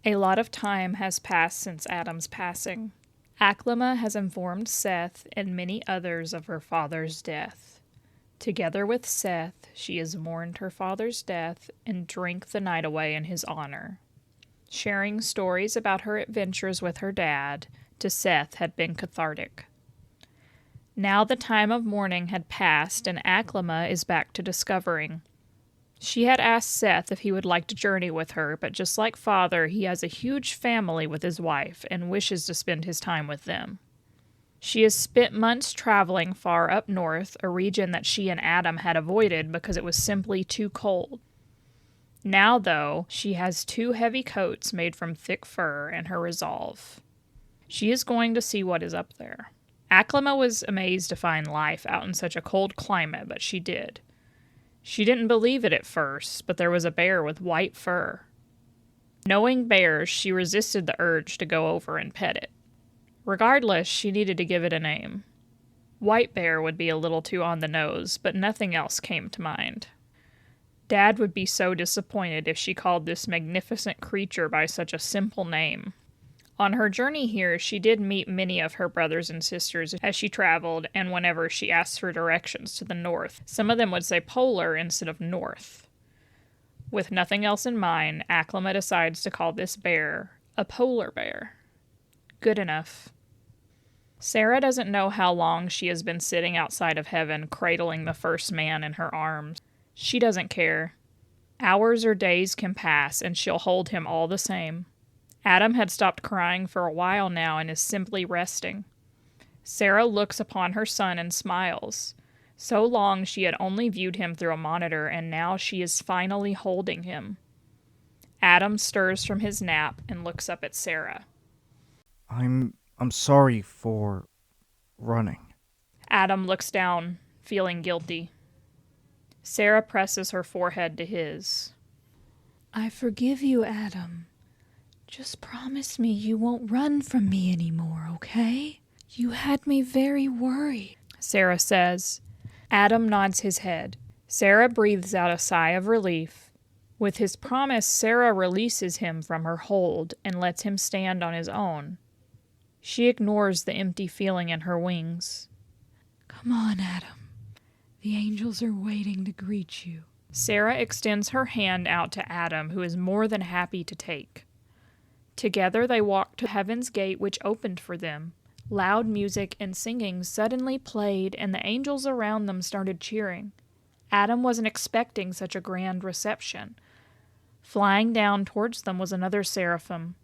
A lot of time has passed since Adam's passing. Aklama has informed Seth and many others of her father's death. Together with Seth, she has mourned her father's death and drank the night away in his honor. Sharing stories about her adventures with her dad to Seth had been cathartic. Now the time of mourning had passed and Aklama is back to discovering. She had asked Seth if he would like to journey with her, but just like father, he has a huge family with his wife and wishes to spend his time with them. She has spent months traveling far up north, a region that she and Adam had avoided because it was simply too cold. Now, though, she has 2 heavy coats made from thick fur and her resolve. She is going to see what is up there. Aklama was amazed to find life out in such a cold climate, but she did. She didn't believe it at first, but there was a bear with white fur. Knowing bears, she resisted the urge to go over and pet it. Regardless, she needed to give it a name. White bear would be a little too on the nose, but nothing else came to mind. Dad would be so disappointed if she called this magnificent creature by such a simple name. On her journey here, she did meet many of her brothers and sisters as she traveled, and whenever she asked for directions to the north, some of them would say polar instead of north. With nothing else in mind, Aklama decides to call this bear a polar bear. Good enough. Sarah doesn't know how long she has been sitting outside of heaven, cradling the first man in her arms. She doesn't care. Hours or days can pass, and she'll hold him all the same. Adam had stopped crying for a while now and is simply resting. Sarah looks upon her son and smiles. So long she had only viewed him through a monitor, and now she is finally holding him. Adam stirs from his nap and looks up at Sarah. I'm sorry for running. Adam looks down, feeling guilty. Sarah presses her forehead to his. I forgive you, Adam. Just promise me you won't run from me anymore, okay? You had me very worried, Sarah says. Adam nods his head. Sarah breathes out a sigh of relief. With his promise, Sarah releases him from her hold and lets him stand on his own. She ignores the empty feeling in her wings. Come on, Adam. The angels are waiting to greet you. Sarah extends her hand out to Adam, who is more than happy to take. Together they walked to heaven's gate, which opened for them. Loud music and singing suddenly played, and the angels around them started cheering. Adam wasn't expecting such a grand reception. Flying down towards them was another seraphim,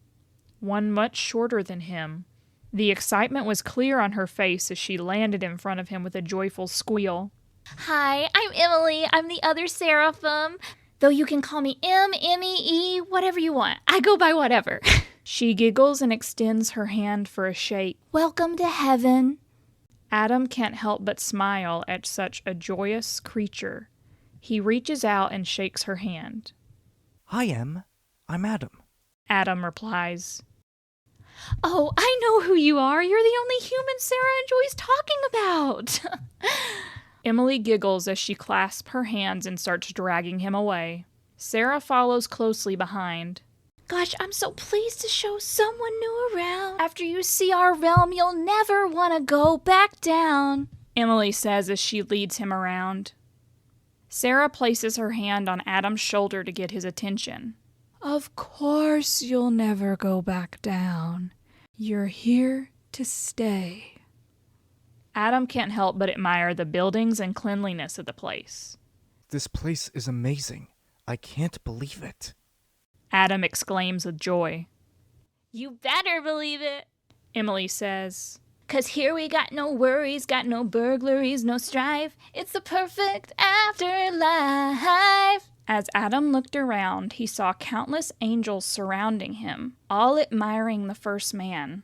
one much shorter than him. The excitement was clear on her face as she landed in front of him with a joyful squeal. Hi, I'm Emily. I'm the other seraphim. Though you can call me M, M-E-E, whatever you want. I go by whatever. She giggles and extends her hand for a shake. Welcome to heaven. Adam can't help but smile at such a joyous creature. He reaches out and shakes her hand. Hi, Em. I'm Adam. Adam replies. Oh, I know who you are. You're the only human Sarah enjoys talking about. Emily giggles as she clasps her hands and starts dragging him away. Sarah follows closely behind. Gosh, I'm so pleased to show someone new around. After you see our realm, you'll never want to go back down, Emily says as she leads him around. Sarah places her hand on Adam's shoulder to get his attention. Of course you'll never go back down. You're here to stay. Adam can't help but admire the buildings and cleanliness of the place. This place is amazing. I can't believe it. Adam exclaims with joy. You better believe it, Emily says. 'Cause here we got no worries, got no burglaries, no strife. It's the perfect afterlife. As Adam looked around, he saw countless angels surrounding him, all admiring the first man.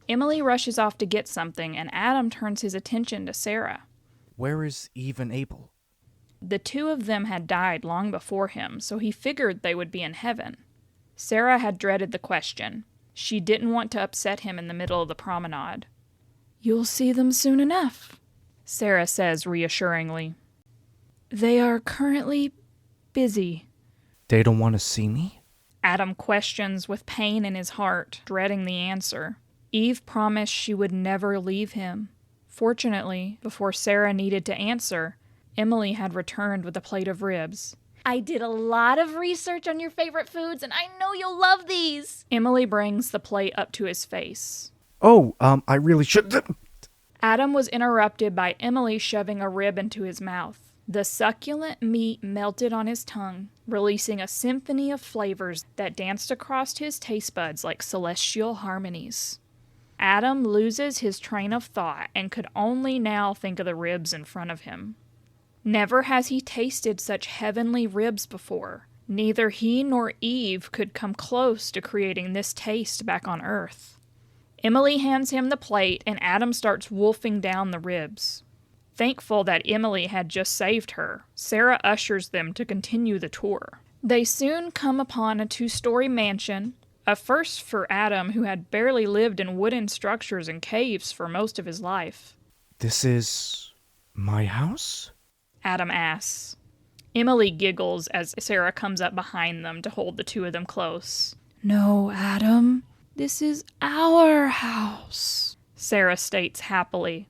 Emily rushes off to get something, and Adam turns his attention to Sarah. Where is Eve and Abel? The 2 of them had died long before him, so he figured they would be in heaven. Sarah had dreaded the question. She didn't want to upset him in the middle of the promenade. You'll see them soon enough, Sarah says reassuringly. They are currently busy. They don't want to see me? Adam questions with pain in his heart, dreading the answer. Eve promised she would never leave him. Fortunately, before Sarah needed to answer, Emily had returned with a plate of ribs. I did a lot of research on your favorite foods, and I know you'll love these. Emily brings the plate up to his face. Oh, I really should... Adam was interrupted by Emily shoving a rib into his mouth. The succulent meat melted on his tongue, releasing a symphony of flavors that danced across his taste buds like celestial harmonies. Adam loses his train of thought and could only now think of the ribs in front of him. Never has he tasted such heavenly ribs before. Neither he nor Eve could come close to creating this taste back on Earth. Emily hands him the plate and Adam starts wolfing down the ribs. Thankful that Emily had just saved her, Sarah ushers them to continue the tour. They soon come upon a 2-story mansion, a first for Adam, who had barely lived in wooden structures and caves for most of his life. This is... my house? Adam asks. Emily giggles as Sarah comes up behind them to hold the two of them close. No, Adam. This is our house, Sarah states happily.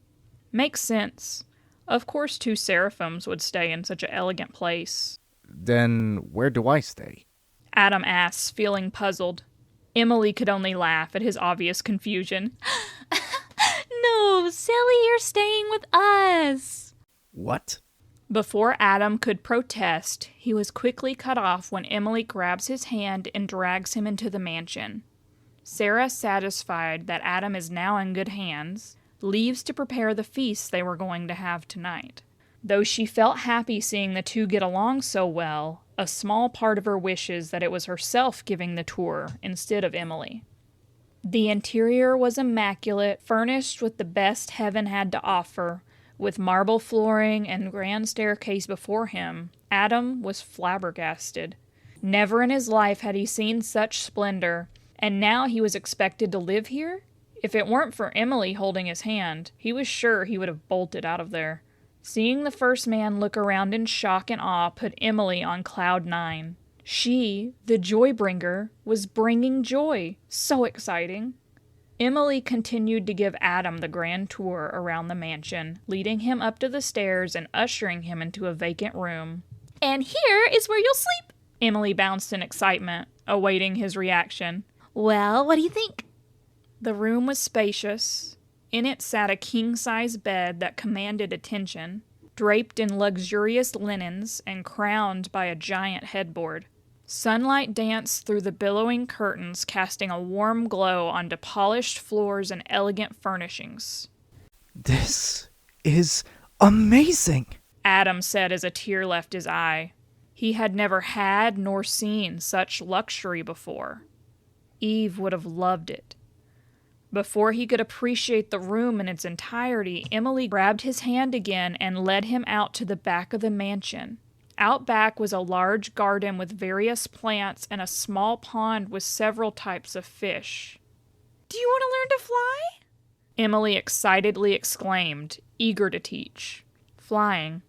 Makes sense. Of course 2 seraphims would stay in such an elegant place. Then where do I stay? Adam asks, feeling puzzled. Emily could only laugh at his obvious confusion. No, silly, you're staying with us. What? Before Adam could protest, he was quickly cut off when Emily grabs his hand and drags him into the mansion. Sarah, satisfied that Adam is now in good hands, leaves to prepare the feast they were going to have tonight. Though she felt happy seeing the two get along so well, a small part of her wishes that it was herself giving the tour instead of Emily. The interior was immaculate, furnished with the best heaven had to offer. With marble flooring and grand staircase before him, Adam was flabbergasted. Never in his life had he seen such splendor, and now he was expected to live here? If it weren't for Emily holding his hand, he was sure he would have bolted out of there. Seeing the first man look around in shock and awe put Emily on cloud 9. She, the joy-bringer, was bringing joy. So exciting. Emily continued to give Adam the grand tour around the mansion, leading him up to the stairs and ushering him into a vacant room. And here is where you'll sleep. Emily bounced in excitement, awaiting his reaction. Well, what do you think? The room was spacious. In it sat a king-size bed that commanded attention, draped in luxurious linens and crowned by a giant headboard. Sunlight danced through the billowing curtains, casting a warm glow onto polished floors and elegant furnishings. This is amazing, Adam said as a tear left his eye. He had never had nor seen such luxury before. Eve would have loved it. Before he could appreciate the room in its entirety, Emily grabbed his hand again and led him out to the back of the mansion. Out back was a large garden with various plants and a small pond with several types of fish. Do you want to learn to fly? Emily excitedly exclaimed, eager to teach. Flying.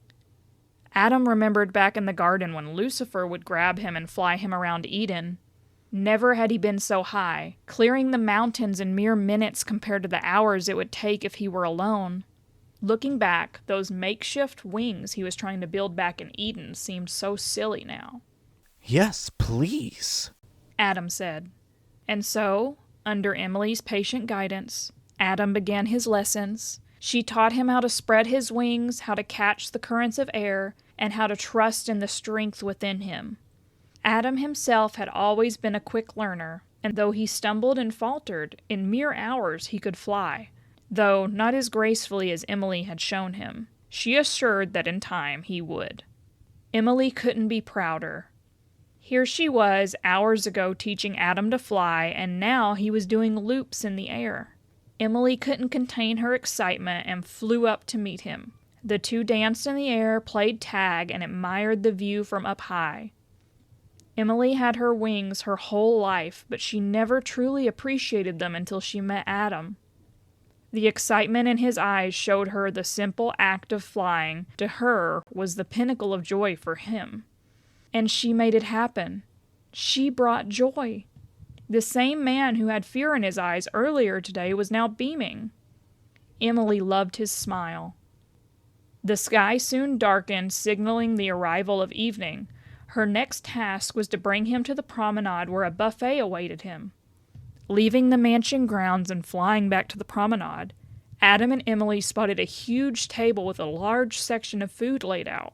Adam remembered back in the garden when Lucifer would grab him and fly him around Eden. Never had he been so high, clearing the mountains in mere minutes compared to the hours it would take if he were alone. Looking back, those makeshift wings he was trying to build back in Eden seemed so silly now. Yes, please, Adam said. And so, under Emily's patient guidance, Adam began his lessons. She taught him how to spread his wings, how to catch the currents of air, and how to trust in the strength within him. Adam himself had always been a quick learner, and though he stumbled and faltered, in mere hours he could fly, though not as gracefully as Emily had shown him. She assured that in time he would. Emily couldn't be prouder. Here she was hours ago teaching Adam to fly, and now he was doing loops in the air. Emily couldn't contain her excitement and flew up to meet him. The two danced in the air, played tag, and admired the view from up high. Emily had her wings her whole life, but she never truly appreciated them until she met Adam. The excitement in his eyes showed her the simple act of flying, to her, was the pinnacle of joy for him. And she made it happen. She brought joy. The same man who had fear in his eyes earlier today was now beaming. Emily loved his smile. The sky soon darkened, signaling the arrival of evening. Her next task was to bring him to the promenade where a buffet awaited him. Leaving the mansion grounds and flying back to the promenade, Adam and Emily spotted a huge table with a large section of food laid out.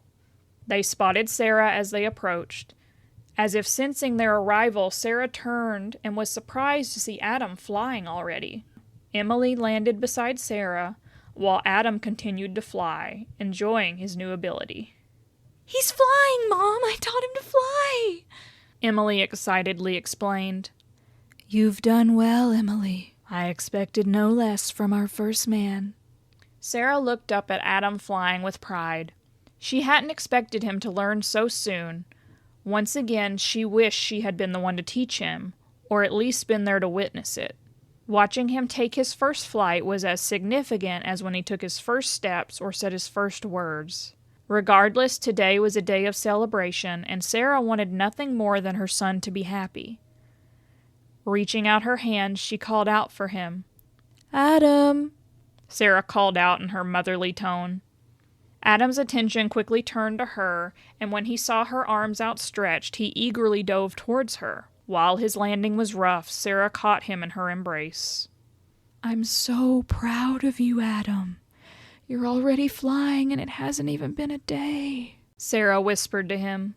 They spotted Sarah as they approached. As if sensing their arrival, Sarah turned and was surprised to see Adam flying already. Emily landed beside Sarah, while Adam continued to fly, enjoying his new ability. He's flying, Mom! I taught him to fly! Emily excitedly explained. You've done well, Emily. I expected no less from our first man. Sarah looked up at Adam flying with pride. She hadn't expected him to learn so soon. Once again, she wished she had been the one to teach him, or at least been there to witness it. Watching him take his first flight was as significant as when he took his first steps or said his first words. Regardless, today was a day of celebration, and Sarah wanted nothing more than her son to be happy. Reaching out her hand, she called out for him. Adam! Sarah called out in her motherly tone. Adam's attention quickly turned to her, and when he saw her arms outstretched, he eagerly dove towards her. While his landing was rough, Sarah caught him in her embrace. I'm so proud of you, Adam. You're already flying, and it hasn't even been a day, Sarah whispered to him.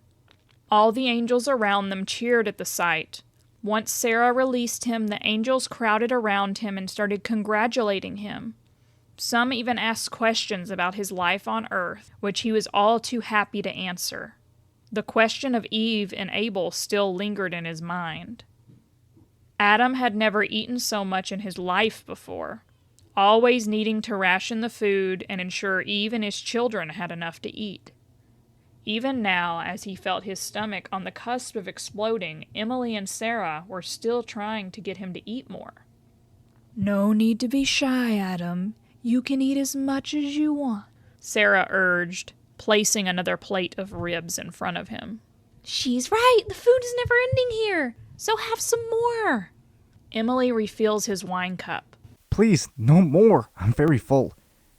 All the angels around them cheered at the sight. Once Sarah released him, the angels crowded around him and started congratulating him. Some even asked questions about his life on earth, which he was all too happy to answer. The question of Eve and Abel still lingered in his mind. Adam had never eaten so much in his life before, always needing to ration the food and ensure Eve and his children had enough to eat. Even now, as he felt his stomach on the cusp of exploding, Emily and Sarah were still trying to get him to eat more. No need to be shy, Adam. You can eat as much as you want, Sarah urged, placing another plate of ribs in front of him. She's right. The food is never ending here. So have some more. Emily refills his wine cup. Please, no more. I'm very full.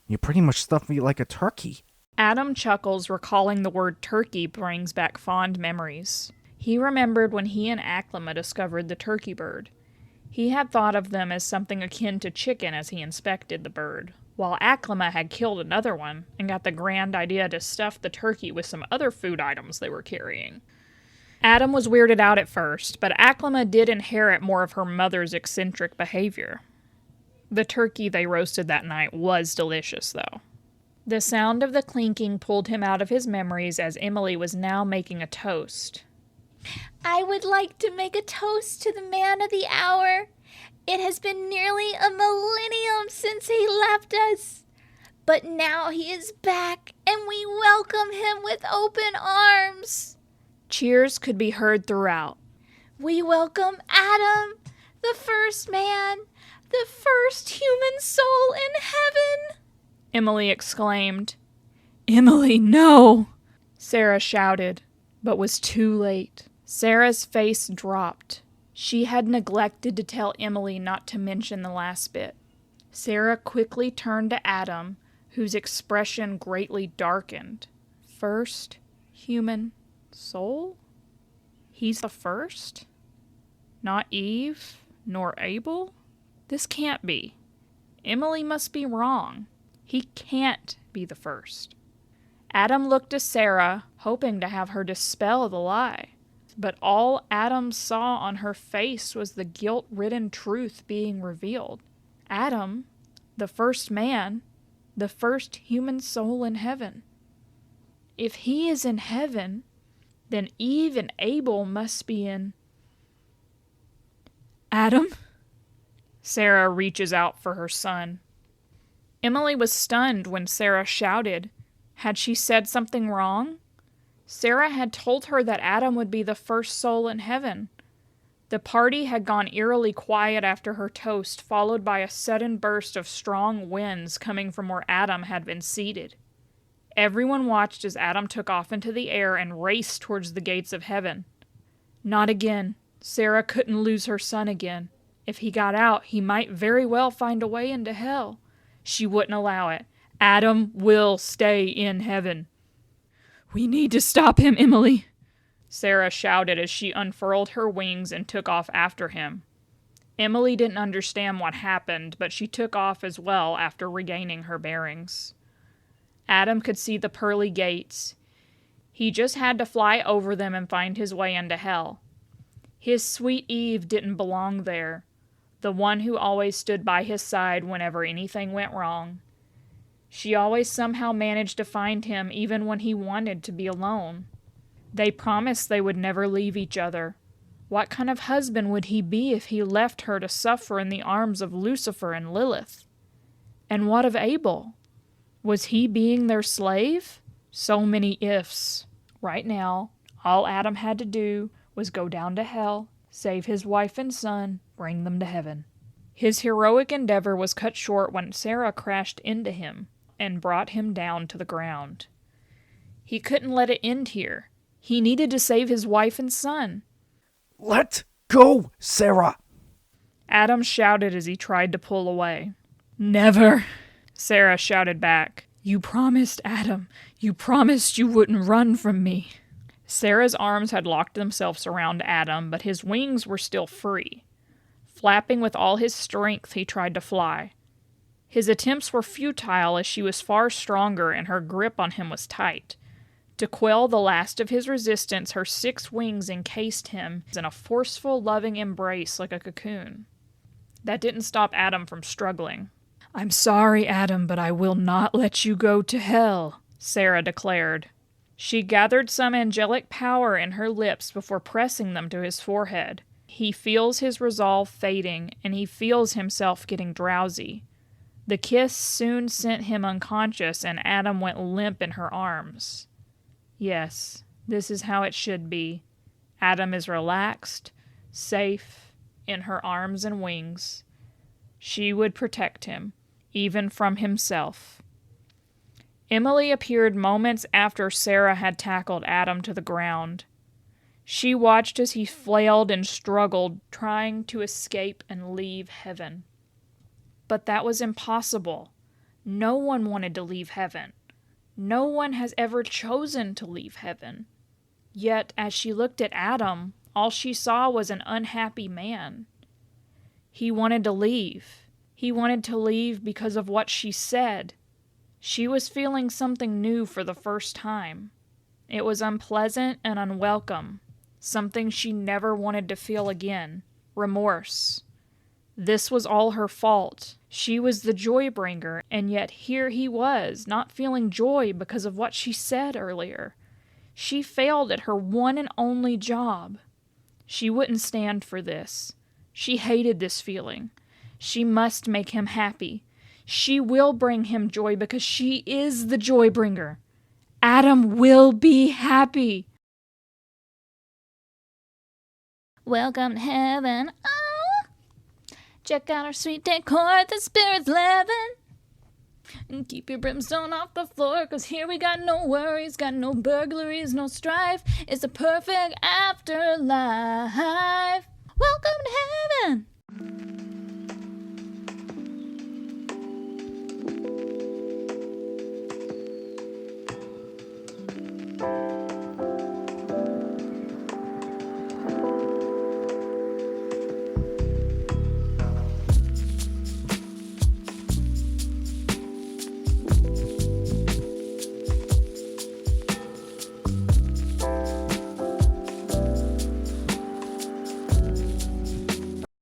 You pretty much stuffed me like a turkey. Adam chuckles, recalling the word turkey brings back fond memories. He remembered when he and Aklama discovered the turkey bird. He had thought of them as something akin to chicken as he inspected the bird, while Aklama had killed another one and got the grand idea to stuff the turkey with some other food items they were carrying. Adam was weirded out at first, but Aklama did inherit more of her mother's eccentric behavior. The turkey they roasted that night was delicious, though. The sound of the clinking pulled him out of his memories as Emily was now making a toast. I would like to make a toast to the man of the hour. It has been nearly a millennium since he left us. But now he is back, and we welcome him with open arms. Cheers could be heard throughout. We welcome Adam, the first man, the first human soul in heaven. Emily exclaimed. Emily, no! Sarah shouted, but was too late. Sarah's face dropped. She had neglected to tell Emily not to mention the last bit. Sarah quickly turned to Adam, whose expression greatly darkened. First human soul? He's the first? Not Eve, nor Abel? This can't be. Emily must be wrong. He can't be the first. Adam looked to Sarah, hoping to have her dispel the lie. But all Adam saw on her face was the guilt-ridden truth being revealed. Adam, the first man, the first human soul in heaven. If he is in heaven, then Eve and Abel must be in... Adam? Sarah reaches out for her son. Emily was stunned when Sarah shouted. Had she said something wrong? Sarah had told her that Adam would be the first soul in heaven. The party had gone eerily quiet after her toast, followed by a sudden burst of strong winds coming from where Adam had been seated. Everyone watched as Adam took off into the air and raced towards the gates of heaven. Not again. Sarah couldn't lose her son again. If he got out, he might very well find a way into hell. She wouldn't allow it. Adam will stay in heaven. We need to stop him, Emily, Sarah shouted as she unfurled her wings and took off after him. Emily didn't understand what happened, but she took off as well after regaining her bearings. Adam could see the pearly gates. He just had to fly over them and find his way into hell. His sweet Eve didn't belong there, the one who always stood by his side whenever anything went wrong. She always somehow managed to find him even when he wanted to be alone. They promised they would never leave each other. What kind of husband would he be if he left her to suffer in the arms of Lucifer and Lilith? And what of Abel? Was he being their slave? So many ifs. Right now, all Adam had to do was go down to hell, save his wife and son, bring them to heaven. His heroic endeavor was cut short when Sarah crashed into him and brought him down to the ground. He couldn't let it end here. He needed to save his wife and son. Let go, Sarah! Adam shouted as he tried to pull away. Never, Sarah shouted back. You promised, Adam. You promised you wouldn't run from me. Sarah's arms had locked themselves around Adam, but his wings were still free. Flapping with all his strength, he tried to fly. His attempts were futile as she was far stronger and her grip on him was tight. To quell the last of his resistance, her 6 wings encased him in a forceful, loving embrace like a cocoon. That didn't stop Adam from struggling. I'm sorry, Adam, but I will not let you go to hell, Sarah declared. She gathered some angelic power in her lips before pressing them to his forehead. He feels his resolve fading, and he feels himself getting drowsy. The kiss soon sent him unconscious, and Adam went limp in her arms. Yes, this is how it should be. Adam is relaxed, safe, in her arms and wings. She would protect him, even from himself. Emily appeared moments after Sarah had tackled Adam to the ground. She watched as he flailed and struggled, trying to escape and leave heaven. But that was impossible. No one wanted to leave heaven. No one has ever chosen to leave heaven. Yet, as she looked at Adam, all she saw was an unhappy man. He wanted to leave. He wanted to leave because of what she said. She was feeling something new for the first time. It was unpleasant and unwelcome, something she never wanted to feel again, remorse. This was all her fault. She was the joy bringer, and yet here he was, not feeling joy because of what she said earlier. She failed at her one and only job. She wouldn't stand for this. She hated this feeling. She must make him happy. She will bring him joy because she is the joy bringer. Adam will be happy. Welcome to heaven. Oh, check out our sweet decor. The spirit's living. And keep your brimstone off the floor, 'cause here we got no worries, got no burglaries, no strife. It's a perfect afterlife. Welcome to heaven.